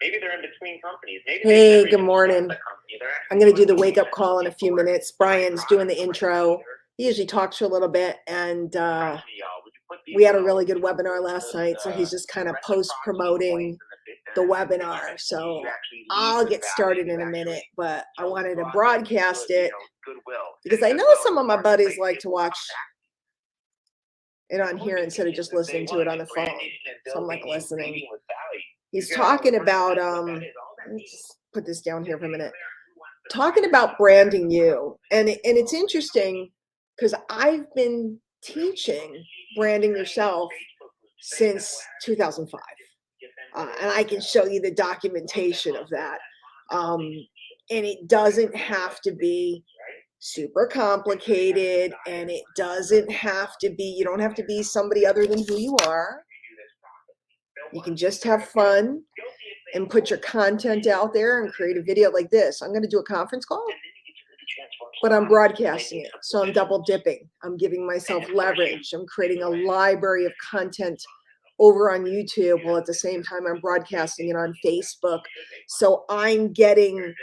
Maybe they're in between companies. Maybe hey, good morning. I'm going to do the wake-up call in a few minutes. Brian's doing the intro. He usually talks for a little bit, and we had a really good webinar last night, so he's just kind of post-promoting the webinar. So I'll get started in a minute, but I wanted to broadcast it because I know some of my buddies like to watch it on here instead of just listening to it on the phone. So I'm like listening. He's talking about, let me just put this down here for a minute. Talking about branding you. And it's interesting because I've been teaching branding yourself since 2005. And I can show you the documentation of that. And it doesn't have to be super complicated, and it doesn't have to be, you don't have to be somebody other than who you are. You can just have fun and put your content out there and create a video like this. I'm going to do a conference call, but I'm broadcasting it. So I'm double dipping. I'm giving myself leverage. I'm creating a library of content over on YouTube while at the same time I'm broadcasting it on Facebook. So I'm getting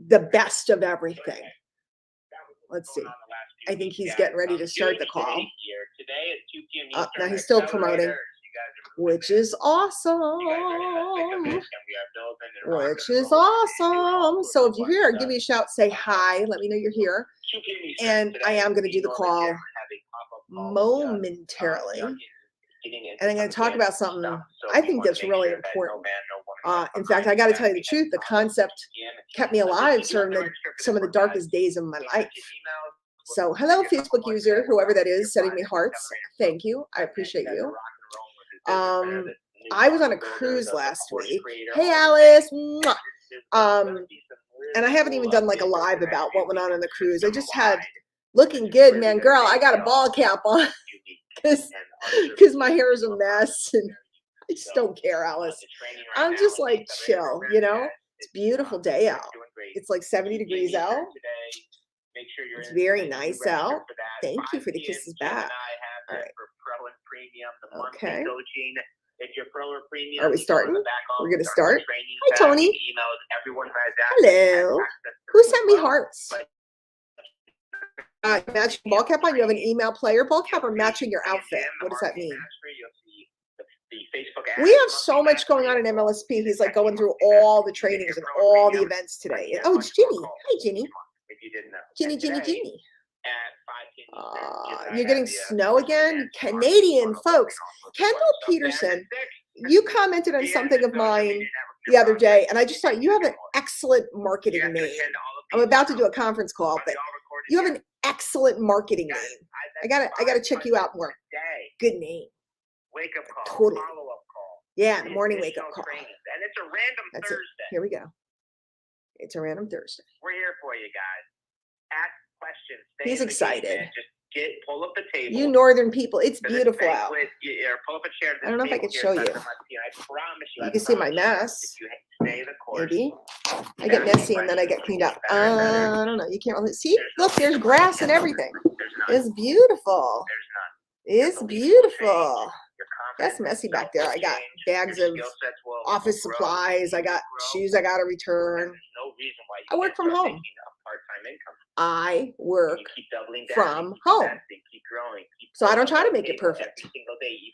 the best of everything. Let's see. I think he's getting ready to start the call. Now he's still promoting, which is awesome. Which is awesome. So if you're here, give me a shout, say hi, let me know you're here. And I am going to do the call momentarily. And I'm going to talk about something I think that's really important. In fact, I got to tell you the truth, the concept kept me alive during some of the darkest days of my life. So hello, Facebook user, whoever that is, sending me hearts. Thank you. I appreciate you. I was on a cruise last week. Hey, Alice. And I haven't even done like a live about what went on the cruise. I just had looking good, man. Girl, I got a ball cap on because my hair is a mess. And I just don't care, Alice. I'm just like chill, you know? It's a beautiful day out. It's like 70 degrees out. It's very nice out. Thank you for the kisses back. All right. Okay. Are we starting? We're going to start. Hi, Tony. Hello. Who sent me hearts? Matching ball cap on? You have an email player ball cap or matching your outfit? What does that mean? We have so much going on in MLSP. He's like going through all the trainings and all the events today. Oh, it's Ginny. Hi, Ginny. Ginny. You're getting snow again? Canadian folks. Kendall Peterson, you commented on something of mine the other day, and I just thought you have an excellent marketing name. I'm about to do a conference call, but you have an excellent marketing name. I gotta check you out more. Good name. Wake up call. Totally. Follow up call. Yeah, the morning wake up call. And it's a random Thursday. Here we go. It's a random Thursday. We're here for you guys. Ask questions. He's excited. Just pull up the table. You northern people, it's beautiful out. Pull up a chair. I don't know if I could show you. You can see my mess. Maybe. I get messy and then I get cleaned up. I don't know. You can't really see. Look, there's grass and everything. It's beautiful. It's beautiful. That's messy back there. I got bags of office supplies. I got shoes I got to return. I work from home. I work from home. So I don't try to make it perfect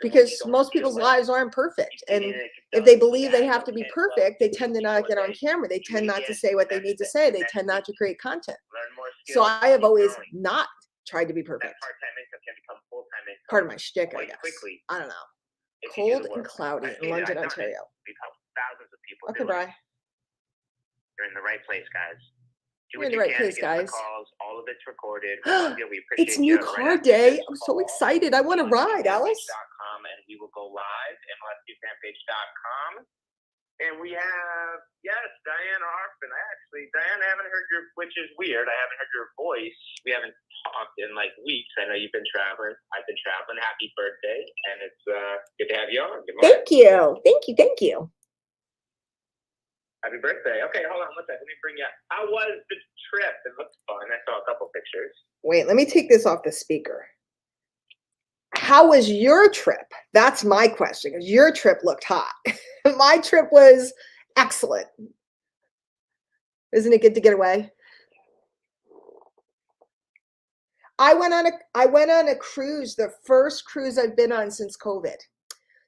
because most people's lives aren't perfect. And if they believe they have to be perfect, they tend to not get on camera. They tend not to say what they need to say. They tend not to create content. So I have always not tried to be perfect. Part of my shtick, I guess. I don't know. Cold and cloudy in London, Ontario. Okay, bye. You're in the right place, guys. You're in the right place, guys. All of it's recorded. It's new car day. I'm so excited. I want to ride, Alice. And we will go live, MLSPfanpage.com. And we have, yes, Diane Hochman. Diane, I haven't heard which is weird. I haven't heard your voice. We haven't talked in like weeks. I know you've been traveling. I've been traveling. Happy birthday. And it's good to have you on. Thank you. Happy birthday. Okay, hold on. Let me bring you up. How was the trip? It looks fun. I saw a couple pictures. Wait, let me take this off the speaker. How was your trip? That's my question, because your trip looked hot. My trip was Excellent. Isn't it good to get away? I went on a cruise, the first cruise I've been on since COVID.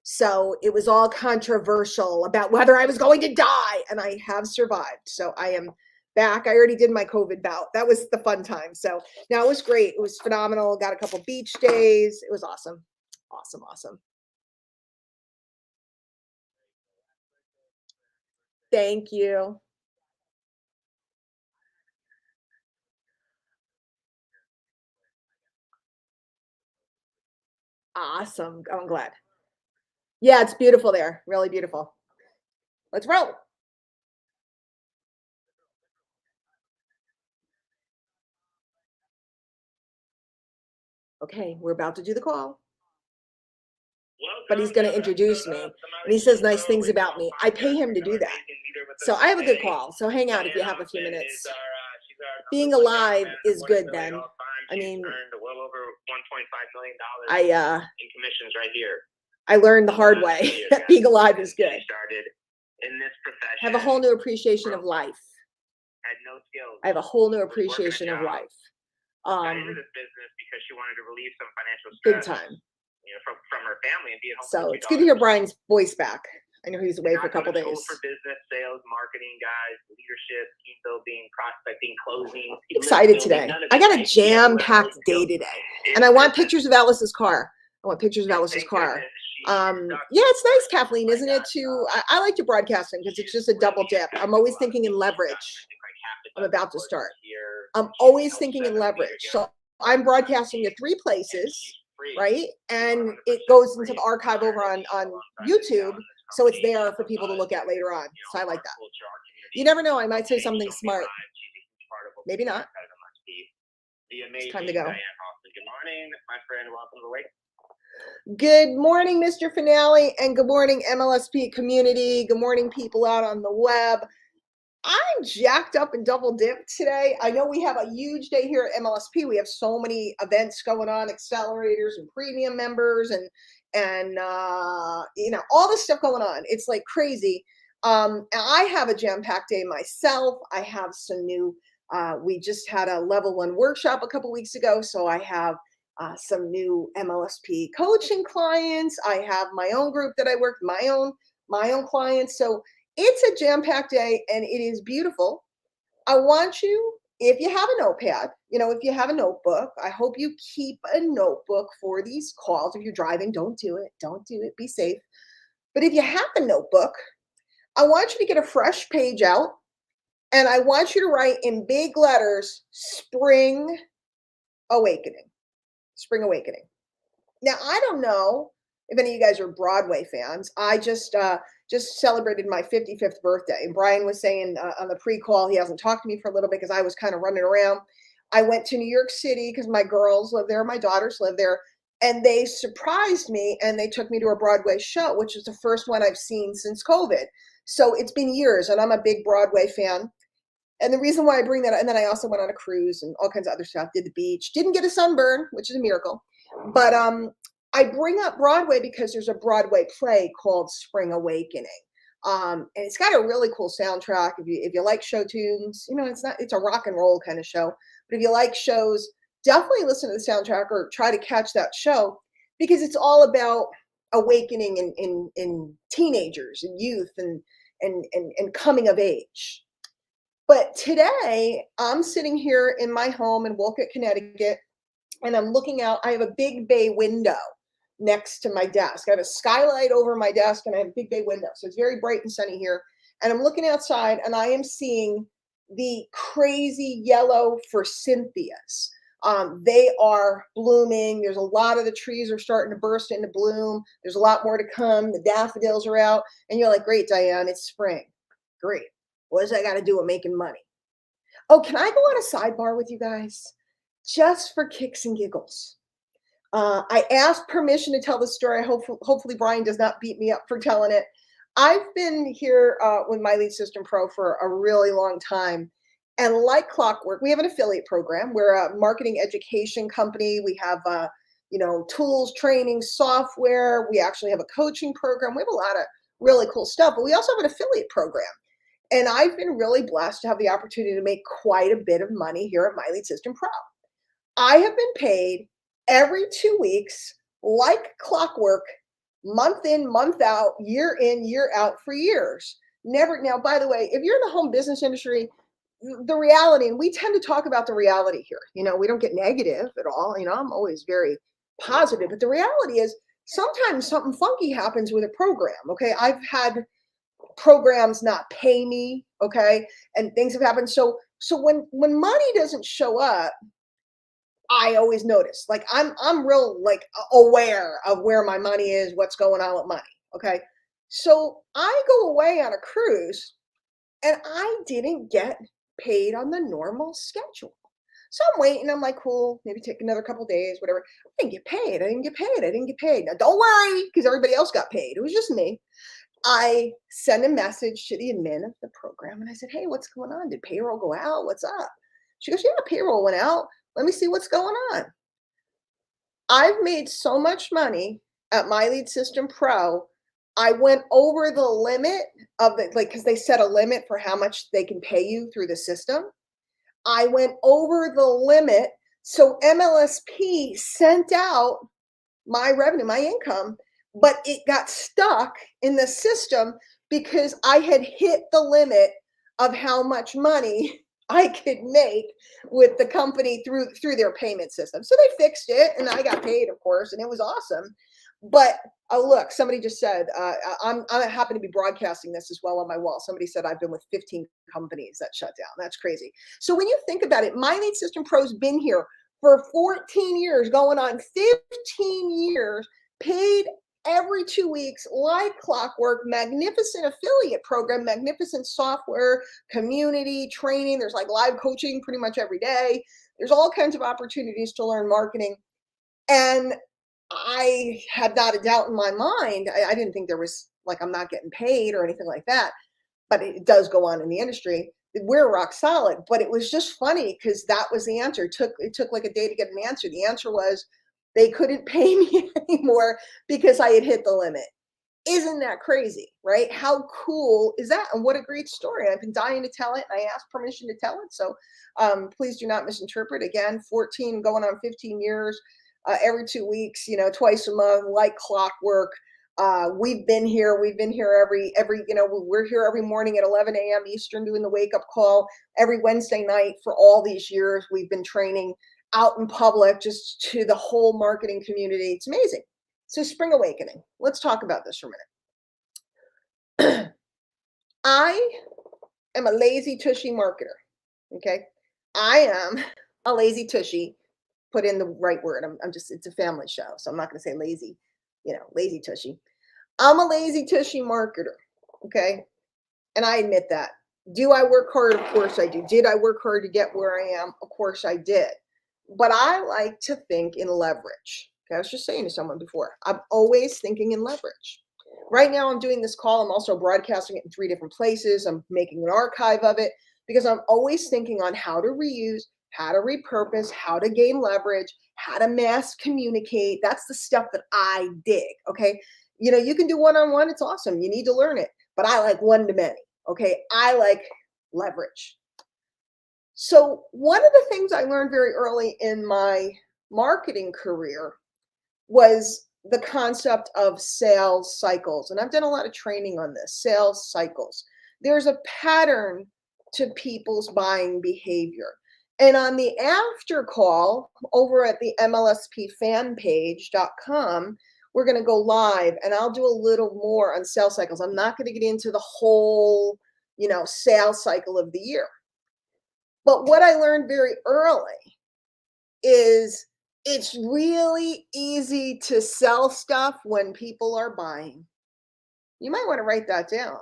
So it was all controversial about whether I was going to die, and I have survived. So I am back. I already did my COVID bout. That was the fun time. So now it was great. It was phenomenal. Got a couple beach days. It was awesome. Awesome, awesome. Thank you. Awesome. I'm glad. Yeah, it's beautiful there. Really beautiful. Let's roll. Okay, we're about to do the call. But he's going to introduce me. And he says nice things about me. I pay him to do that. So I have a good call. So hang out if you have a few minutes. Being alive is good, Ben. I mean, well over $1.5 million in commissions right here. I learned the hard way. Being alive is good. Started in this profession. I have a whole new appreciation of life. Had no skills. I have a whole new appreciation of life. Got into this business because she wanted to relieve some financial Big stress. time. From her family and be at home. So it's good to hear Brian's voice back. I know he was away Not for a couple going to days. school for business, sales, marketing, guys, leadership, team building, prospecting, closing. Excited today. I got a jam-packed day today. And I want pictures of Alice's car. I want pictures of Alice's car. Yeah, it's nice, Kathleen, isn't it? I like your broadcasting because it's just a double dip. I'm always thinking in leverage. I'm about to start. I'm always thinking in leverage. So I'm broadcasting to 3 places, right? And it goes into the archive over on YouTube. So it's there for people to look at later on. So I like that. You never know. I might say something smart. Maybe not. It's time to go. Diane Hochman. Good morning, my friend. Welcome to the wake. Good morning, Mr. Finale, and good morning, MLSP community. Good morning, people out on the web. I'm jacked up and double dipped today. I know we have a huge day here at MLSP. We have so many events going on, accelerators and premium members and all this stuff going on. It's like crazy. I have a jam-packed day myself. I have some new, we just had a level 1 workshop a couple weeks ago. So I have some new MLSP coaching clients. I have my own group that I work, my own clients. So it's a jam-packed day and it is beautiful. I want you, if you have a notepad, if you have a notebook, I hope you keep a notebook for these calls. If you're driving, don't do it. Don't do it. Be safe. But if you have a notebook, I want you to get a fresh page out and I want you to write in big letters, Spring Awakening. Spring Awakening. Now, I don't know if any of you guys are Broadway fans. I just celebrated my 55th birthday. And Brian was saying on the pre-call, he hasn't talked to me for a little bit because I was kind of running around. I went to New York City because my girls live there, my daughters live there, and they surprised me and they took me to a Broadway show, which is the first one I've seen since COVID. So it's been years and I'm a big Broadway fan. And the reason why I bring that up, and then I also went on a cruise and all kinds of other stuff, did the beach, didn't get a sunburn, which is a miracle. But I bring up Broadway because there's a Broadway play called Spring Awakening. And it's got a really cool soundtrack. If you like show tunes, it's a rock and roll kind of show. But if you like shows, definitely listen to the soundtrack or try to catch that show because it's all about awakening in teenagers and youth and coming of age. But today I'm sitting here in my home in Wolcott, Connecticut, and I'm looking out. I have a big bay window next to my desk. I have a skylight over my desk and I have a big bay window. So it's very bright and sunny here. And I'm looking outside and I am seeing the crazy yellow forsythias. They are blooming. There's a lot of the trees are starting to burst into bloom. There's a lot more to come. The daffodils are out. And you're like, great, Diane, it's spring. Great. What does that got to do with making money? Oh, can I go on a sidebar with you guys? Just for kicks and giggles. I asked permission to tell the story. Hopefully Brian does not beat me up for telling it. I've been here with My Lead System Pro for a really long time. And like clockwork, we have an affiliate program. We're a marketing education company. We have, tools, training, software. We actually have a coaching program. We have really cool stuff. But we also have an affiliate program. And I've been really blessed to have the opportunity to make quite a bit of money here at My Lead System Pro. I have been paid every 2 weeks, like clockwork, month in, month out, year in, year out for years. Never. Now, by the way, if you're in the home business industry, the reality, and we tend to talk about the reality here, we don't get negative at all. I'm always very positive, but the reality is sometimes something funky happens with a program. Okay. I've had programs not pay me. Okay. And things have happened. So when money doesn't show up, I always notice, like I'm real like aware of where my money is, what's going on with money. Okay. So I go away on a cruise and I didn't get paid on the normal schedule. So I'm waiting. I'm like, cool, maybe take another couple days, whatever. I didn't get paid. I didn't get paid. I didn't get paid. Now don't worry, because everybody else got paid. It was just me. I sent a message to the admin of the program and I said, hey, what's going on? Did payroll go out? What's up? She goes, yeah, payroll went out. Let me see what's going on. I've made so much money at My Lead System Pro. I went over the limit of the, like, because they set a limit for how much they can pay you through the system. I went over the limit. So MLSP sent out my revenue, my income, but it got stuck in the system because I had hit the limit of how much money I could make with the company through their payment system. So they fixed it and I got paid, of course, and it was awesome. But look, somebody just said, I happen to be broadcasting this as well on my wall. Somebody said I've been with 15 companies that shut down. That's crazy. So when you think about it, My Lead System Pro's been here for 14 years, going on 15 years, paid every 2 weeks, like clockwork, magnificent affiliate program, magnificent software, community, training. There's like live coaching pretty much every day. There's all kinds of opportunities to learn marketing. And I had not a doubt in my mind. I didn't think there was like, I'm not getting paid or anything like that, but it does go on in the industry. We're rock solid, but it was just funny because that was the answer. It took like a day to get an answer. The answer was they couldn't pay me anymore because I had hit the limit. Isn't that crazy, right? How cool is that? And what a great story. I've been dying to tell it and I asked permission to tell it. So please do not misinterpret. Again, 14 going on 15 years, every 2 weeks, twice a month, like clockwork. We've been here every, we're here every morning at 11 a.m. Eastern doing the wake up call. Every Wednesday night for all these years, we've been training out in public just to the whole marketing community. It's amazing. So Spring Awakening, let's talk about this for a minute. I am a lazy tushy marketer. Okay. I am a lazy tushy. Put in the right word. It's a family show. So I'm not going to say lazy, lazy tushy. I'm a lazy tushy marketer. Okay. And I admit that. Do I work hard? Of course I do. Did I work hard to get where I am? Of course I did. But I like to think in leverage. Okay, I was just saying to someone before, I'm always thinking in leverage. Right now I'm doing this call. I'm also broadcasting it in 3 different places. I'm making an archive of it because I'm always thinking on how to reuse, how to repurpose, how to gain leverage, how to mass communicate. That's the stuff that I dig. Okay. You can do one-on-one. It's awesome. You need to learn it, but I like one-to-many. Okay. I like leverage. So one of the things I learned very early in my marketing career was the concept of sales cycles. And I've done a lot of training on this, sales cycles. There's a pattern to people's buying behavior. And on the after call over at the MLSPfanpage.com, we're going to go live and I'll do a little more on sales cycles. I'm not going to get into the whole, sales cycle of the year. But what I learned very early is it's really easy to sell stuff when people are buying. You might want to write that down,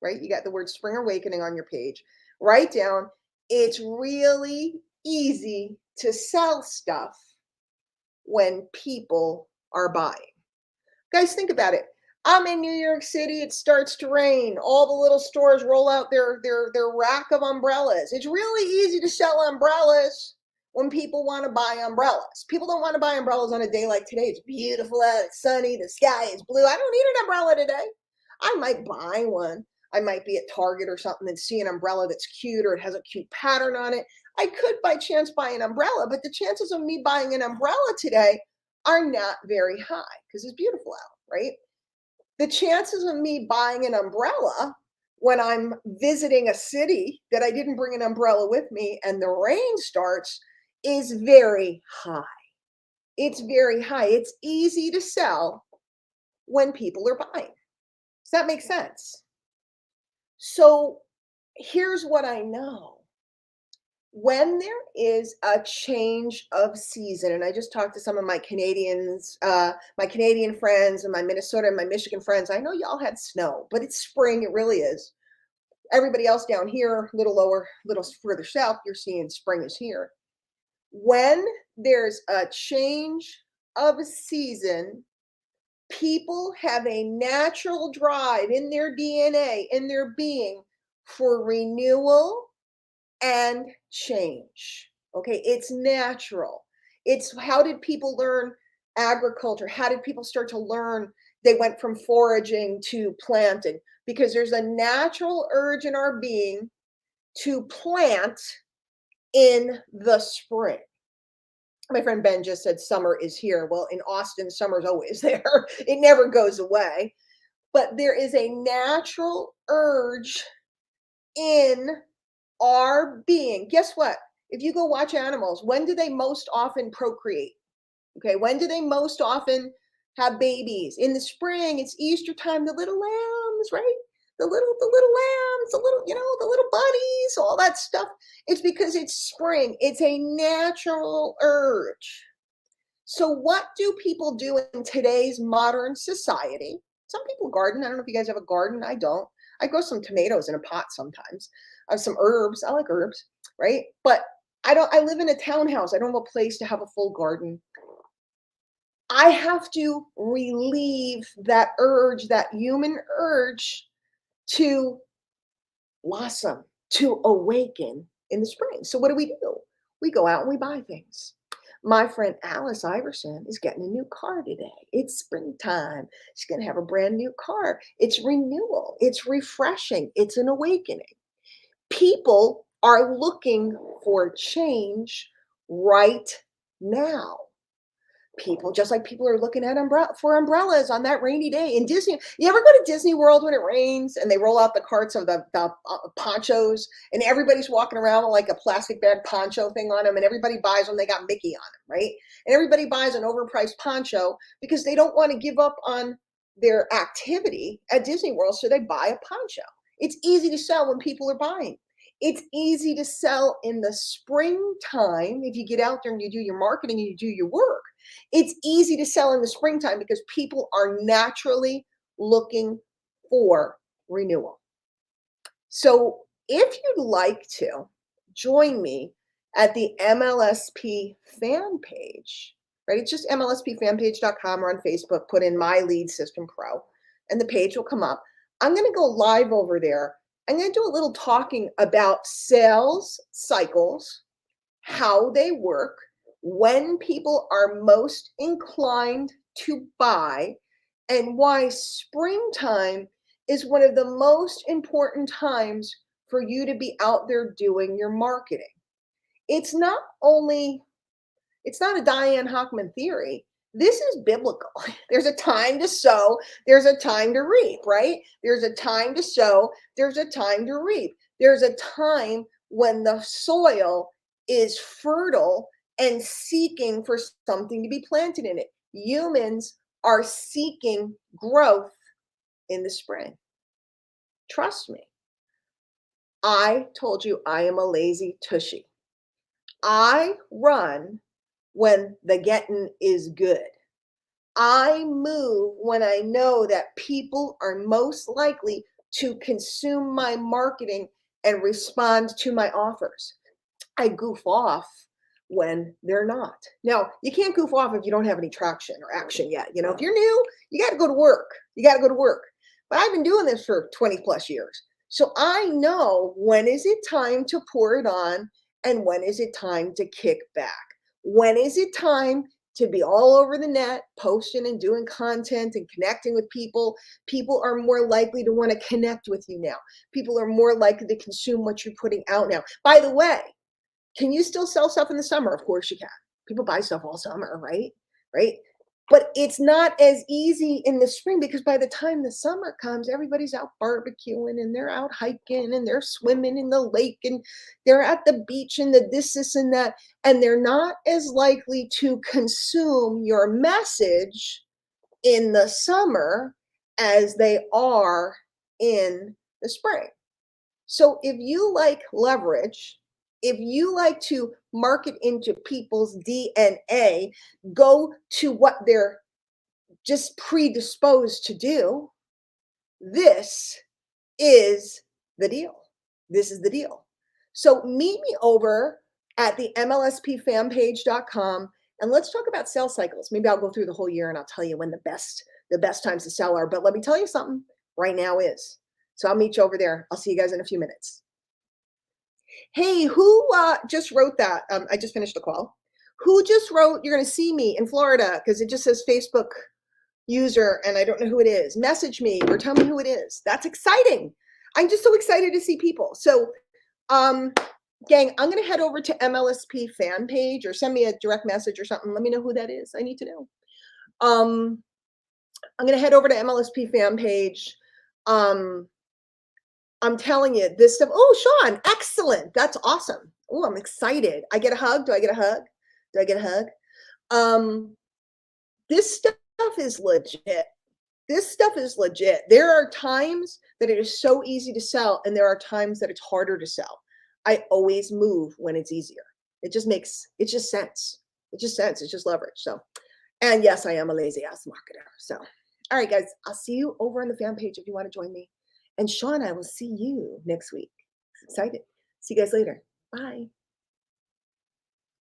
right? You got the word Spring Awakening on your page. Write down, it's really easy to sell stuff when people are buying. Guys, think about it. I'm in New York City. It starts to rain. All the little stores roll out their rack of umbrellas. It's really easy to sell umbrellas when people want to buy umbrellas. People don't want to buy umbrellas on a day like today. It's beautiful out. It's sunny. The sky is blue. I don't need an umbrella today. I might buy one. I might be at Target or something and see an umbrella that's cute or it has a cute pattern on it. I could by chance buy an umbrella, but the chances of me buying an umbrella today are not very high because it's beautiful out, right? The chances of me buying an umbrella when I'm visiting a city that I didn't bring an umbrella with me and the rain starts is very high. It's very high. It's easy to sell when people are buying. Does that make sense? So here's what I know. When there is a change of season, and I just talked to some of my Canadians, my Canadian friends and my Minnesota and my Michigan friends. I know y'all had snow, but it's spring. It really is. Everybody else down here, a little lower, a little further south, you're seeing spring is here. When there's a change of season, people have a natural drive in their DNA, in their being, for renewal and change. Okay, it's natural. It's how did people learn agriculture? How did people start to learn? They went from foraging to planting because there's a natural urge in our being to plant in the spring. My friend Ben just said summer is here. Well, in Austin, summer's always there. It never goes away. But there is a natural urge in our being. Guess what? If you go watch animals, when do they most often procreate? Okay, when do they most often have babies? In the spring, it's Easter time, the little lambs, right? The little lambs, the little bunnies, all that stuff. It's because it's spring. It's a natural urge. So what do people do in today's modern society? Some people garden. I don't know if you guys have a garden. I don't. I grow some tomatoes in a pot sometimes. I have some herbs. I like herbs, right? But I live in a townhouse. I don't have a place to have a full garden. I have to relieve that urge, that human urge to blossom, to awaken in the spring. So what do? We go out and we buy things. My friend Alice Iverson is getting a new car today. It's springtime. She's going to have a brand new car. It's renewal. It's refreshing. It's an awakening. People are looking for change right now. People, just like people are looking at for umbrellas on that rainy day in Disney. You ever go to Disney World when it rains and they roll out the carts of the ponchos and everybody's walking around with like a plastic bag poncho thing on them and everybody buys them. They got Mickey on them, right? And everybody buys an overpriced poncho because they don't want to give up on their activity at Disney World, so they buy a poncho. It's easy to sell when people are buying. It's easy to sell in the springtime if you get out there and you do your marketing and you do your work. It's easy to sell in the springtime because people are naturally looking for renewal. So if you'd like to join me at the MLSP fan page, right? It's just mlspfanpage.com or on Facebook, put in My Lead System Pro, and the page will come up. I'm going to go live over there. I'm going to do a little talking about sales cycles, how they work, when people are most inclined to buy, and why springtime is one of the most important times for you to be out there doing your marketing. It's not a Diane Hochman theory. This is biblical. There's a time to sow. There's a time to reap, right? There's a time to sow. There's a time to reap. There's a time when the soil is fertile and seeking for something to be planted in it. Humans are seeking growth in the spring. Trust me. I told you I am a lazy tushy. I run when the getting is good. I move when I know that people are most likely to consume my marketing and respond to my offers. I goof off when they're not. Now, you can't goof off if you don't have any traction or action yet. If you're new, you got to go to work. But I've been doing this for 20 plus years. So I know when is it time to pour it on and when is it time to kick back. When is it time to be all over the net, posting and doing content and connecting with people. People are more likely to want to connect with you now. People are more likely to consume what you're putting out now. By the way, can you still sell stuff in the summer? Of course you can. People buy stuff all summer, right? Right? But it's not as easy in the spring because by the time the summer comes, everybody's out barbecuing and they're out hiking and they're swimming in the lake and they're at the beach and this, and that. And they're not as likely to consume your message in the summer as they are in the spring. So if you like leverage, if you like to market into people's DNA, go to what they're just predisposed to do, this is the deal. This is the deal. So meet me over at the mlspfanpage.com and let's talk about sales cycles. Maybe I'll go through the whole year and I'll tell you when the best times to sell are. But let me tell you something, right now is. So I'll meet you over there. I'll see you guys in a few minutes. Hey, who just wrote that? I just finished the call. Who just wrote, you're going to see me in Florida, because it just says Facebook user and I don't know who it is. Message me or tell me who it is. That's exciting. I'm just so excited to see people. So, gang, I'm going to head over to MLSP fan page or send me a direct message or something. Let me know who that is. I need to know. I'm going to head over to MLSP fan page. I'm telling you this stuff. Oh, Sean, excellent. That's awesome. Oh, I'm excited. I get a hug. Do I get a hug? Do I get a hug? This stuff is legit. This stuff is legit. There are times that it is so easy to sell, and there are times that it's harder to sell. I always move when it's easier. It's just sense. It's just sense. It's just leverage. So, and yes, I am a lazy ass marketer. So, all right, guys, I'll see you over on the fan page if you want to join me. And Sean, I will see you next week. Excited. See you guys later. Bye.